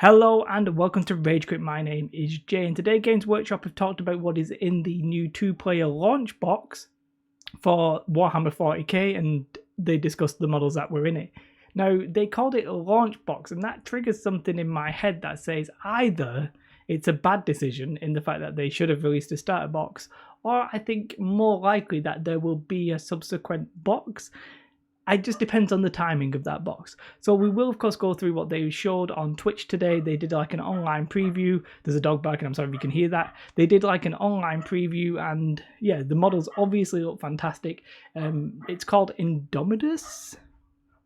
Hello and welcome to Rage Quit. My name is Jay, and today Games Workshop have talked about what is in the new two-player launch box for Warhammer 40k, and they discussed the models that were in it. Now, they called it a launch box, and that triggers something in my head that says either it's a bad decision in the fact that they should have released a starter box, or I think more likely that there will be a subsequent box. It just depends on the timing of that box. So we will, of course, go through what they showed on Twitch today. They did like an online preview. There's a dog barking. I'm sorry if you can hear that. They did like an online preview, and yeah, the models obviously look fantastic. It's called Indomitus.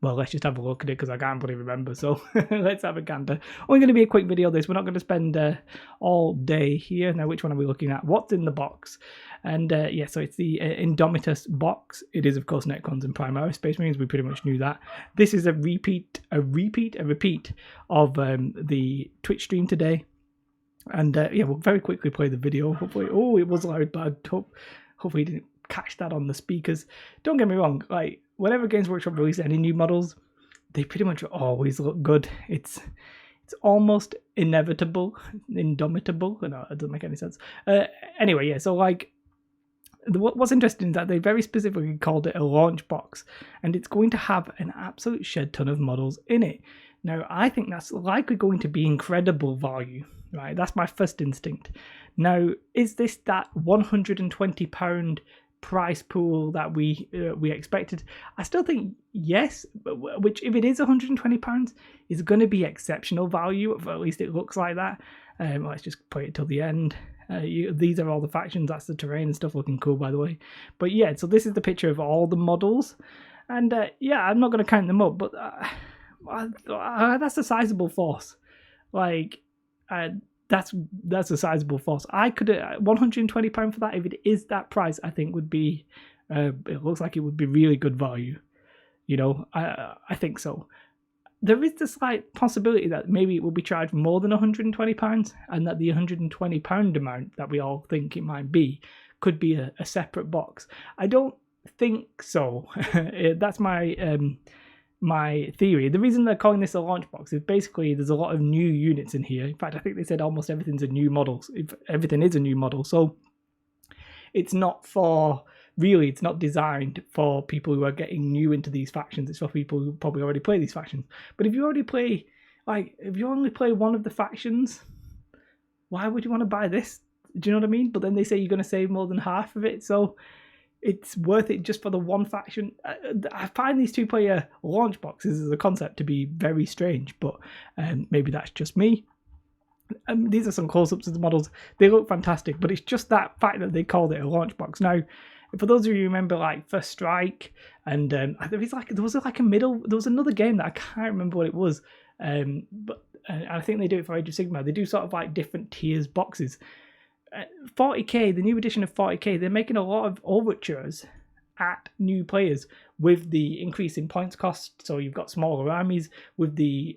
Well, let's just have a look at it because I can't really remember. So let's have a gander. Only going to be a quick video. This we're not going to spend all day here. Now, which one are we looking at? What's in the box? And yeah, so it's the Indomitus box. It is, of course, Necrons and Primaris Space Marines. We pretty much knew that. This is a repeat of the Twitch stream today. And yeah, we'll very quickly play the video. Hopefully, oh, it was loud, but hopefully you didn't catch that on the speakers. Don't get me wrong, like whenever Games Workshop release any new models, they pretty much always look good. It's almost indomitable. No, it doesn't make any sense. Anyway, yeah, so like what's interesting is that they very specifically called it a launch box, and it's going to have an absolute shed ton of models in it. Now, I think that's likely going to be incredible value, right? That's my first instinct. Now, is this that £120 price pool that we expected? I still think yes, which if it is £120 is going to be exceptional value, or at least it looks like that. Let's just play it till the end. These are all the factions. That's the terrain and stuff, looking cool, by the way. But yeah, so this is the picture of all the models, and yeah, I'm not going to count them up, but that's a sizable force. Like that's a sizable force. I could £120 for that. If it is that price, I think would be. It looks like it would be really good value. You know, I think so. There is the slight possibility that maybe it will be charged more than £120, and that the £120 amount that we all think it might be could be a separate box. I don't think so. That's my theory. The reason they're calling this a launch box is basically there's a lot of new units in here. In fact, I think they said almost everything's a new model. If everything is a new model, so it's not designed for people who are getting new into these factions. It's for people who probably already play these factions. But if you only play one of the factions, why would you want to buy this? Do you know what I mean? But then they say you're going to save more than half of it, so it's worth it just for the one faction. I find these two-player launch boxes as a concept to be very strange, but maybe that's just me. These are some close-ups of the models. They look fantastic, but it's just that fact that they called it a launch box. Now, for those of you who remember, like First Strike, and there was another game that I can't remember what it was, but I think they do it for Age of Sigmar. They do sort of like different tiers boxes. 40k, the new edition of 40k, they're making a lot of overtures at new players with the increase in points cost. So you've got smaller armies with the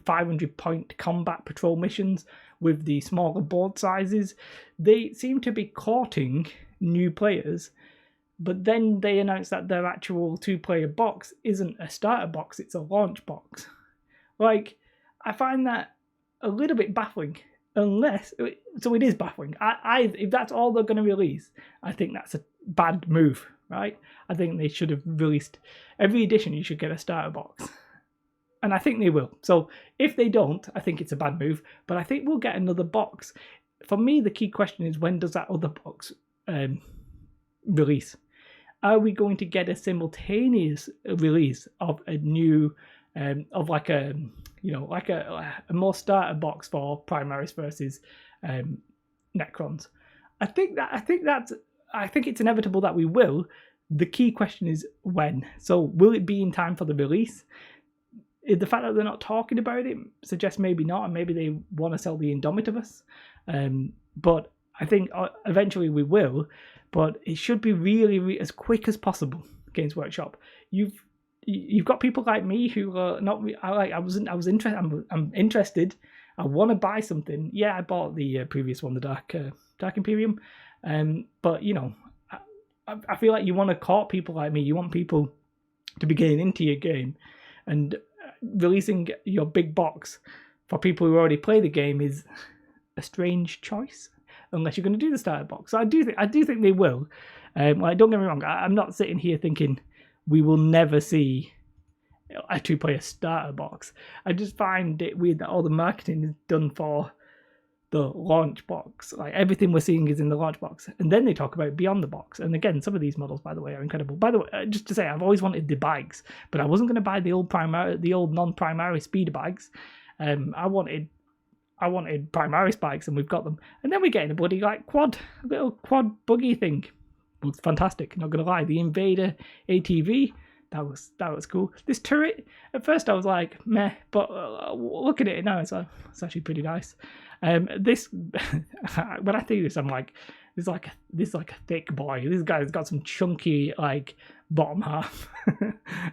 500 point combat patrol missions, with the smaller board sizes. They seem to be courting new players, but then they announce that their actual two-player box isn't a starter box, it's a launch box. Like, I find that a little bit baffling. So it is baffling. If that's all they're going to release, I think that's a bad move, right? I think they should have released every edition. You should get a starter box, and I think they will. So if they don't, I think it's a bad move. But I think we'll get another box. For me, the key question is, when does that other box release? Are we going to get a simultaneous release of a new, of like a more starter box for Primaris versus Necrons? I think it's inevitable that we will. The key question is when. So will it be in time for the release? The fact that they're not talking about it suggests maybe not, and maybe they want to sell the Indomitus. But I think eventually we will. But it should be really as quick as possible. Games Workshop, you've got people like me who are not. I'm interested. I want to buy something. Yeah, I bought the previous one, the Dark Imperium. But you know, I feel like you want to court people like me. You want people to be getting into your game, and releasing your big box for people who already play the game is a strange choice, unless you're going to do the starter box. So I do think they will. Like, don't get me wrong, I'm not sitting here thinking we will never see a 2-player starter box. I just find it weird that all the marketing is done for the launch box. Like, everything we're seeing is in the launch box, and then they talk about beyond the box. And again, some of these models, by the way, are incredible. By the way, just to say, I've always wanted the bikes, but I wasn't going to buy the old non-primary speeder bikes. I wanted primary spikes, and we've got them. And then we're getting a bloody little quad buggy thing. Looks fantastic, not gonna lie. The Invader ATV, that was cool. This turret, at first I was like meh, but looking at it now, it's actually pretty nice. This when I think this, I'm like, this is like a thick boy. This guy's got some chunky like bottom half.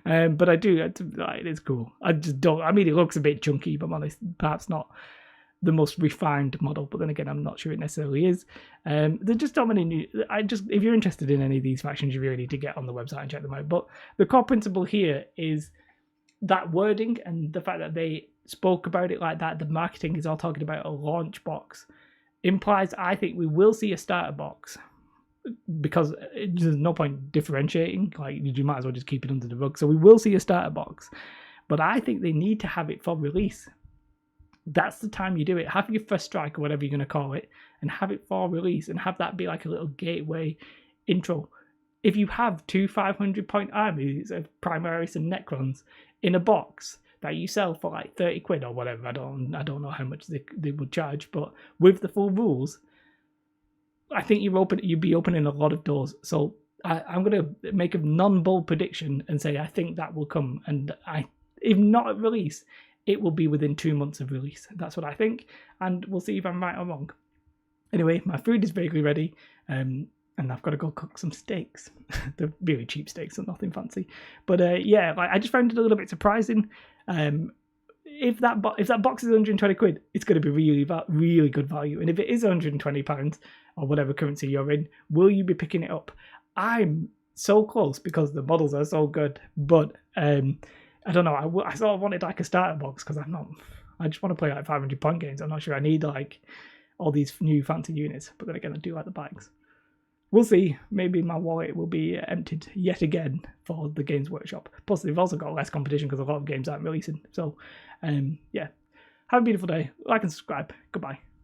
But it's cool. I just don't. I mean, it looks a bit chunky, but I'm honest, perhaps not the most refined model, but then again, I'm not sure it necessarily is. There's just so many new. If you're interested in any of these factions, you really need to get on the website and check them out. But the core principle here is that wording and the fact that they spoke about it like that. The marketing is all talking about a launch box, implies I think we will see a starter box, because there's no point differentiating. Like, you might as well just keep it under the rug. So we will see a starter box, but I think they need to have it for release. That's the time you do it. Have your first strike, or whatever you're going to call it, and have it for release, and have that be like a little gateway intro. If you have 2 500-point armies of Primaris and Necrons in a box that you sell for like 30 quid or whatever, I don't know how much they would charge, but with the full rules, I think you'd be opening a lot of doors. So I'm going to make a non-bold prediction and say I think that will come, and if not at release, it will be within 2 months of release. That's what I think, and we'll see if I'm right or wrong. Anyway, my food is vaguely ready, and I've got to go cook some steaks. They're really cheap steaks, so nothing fancy. But yeah, like, I just found it a little bit surprising. If that box is 120 quid, it's going to be really good value. And if it is £120 or whatever currency you're in, will you be picking it up? I'm so close because the models are so good, but I don't know. I sort of wanted like a starter box because I just want to play like 500-point games. I'm not sure I need like all these new fancy units. But then again, I do like the bikes. We'll see. Maybe my wallet will be emptied yet again for the Games Workshop. Plus, they've also got less competition because a lot of games aren't releasing. So, yeah. Have a beautiful day. Like and subscribe. Goodbye.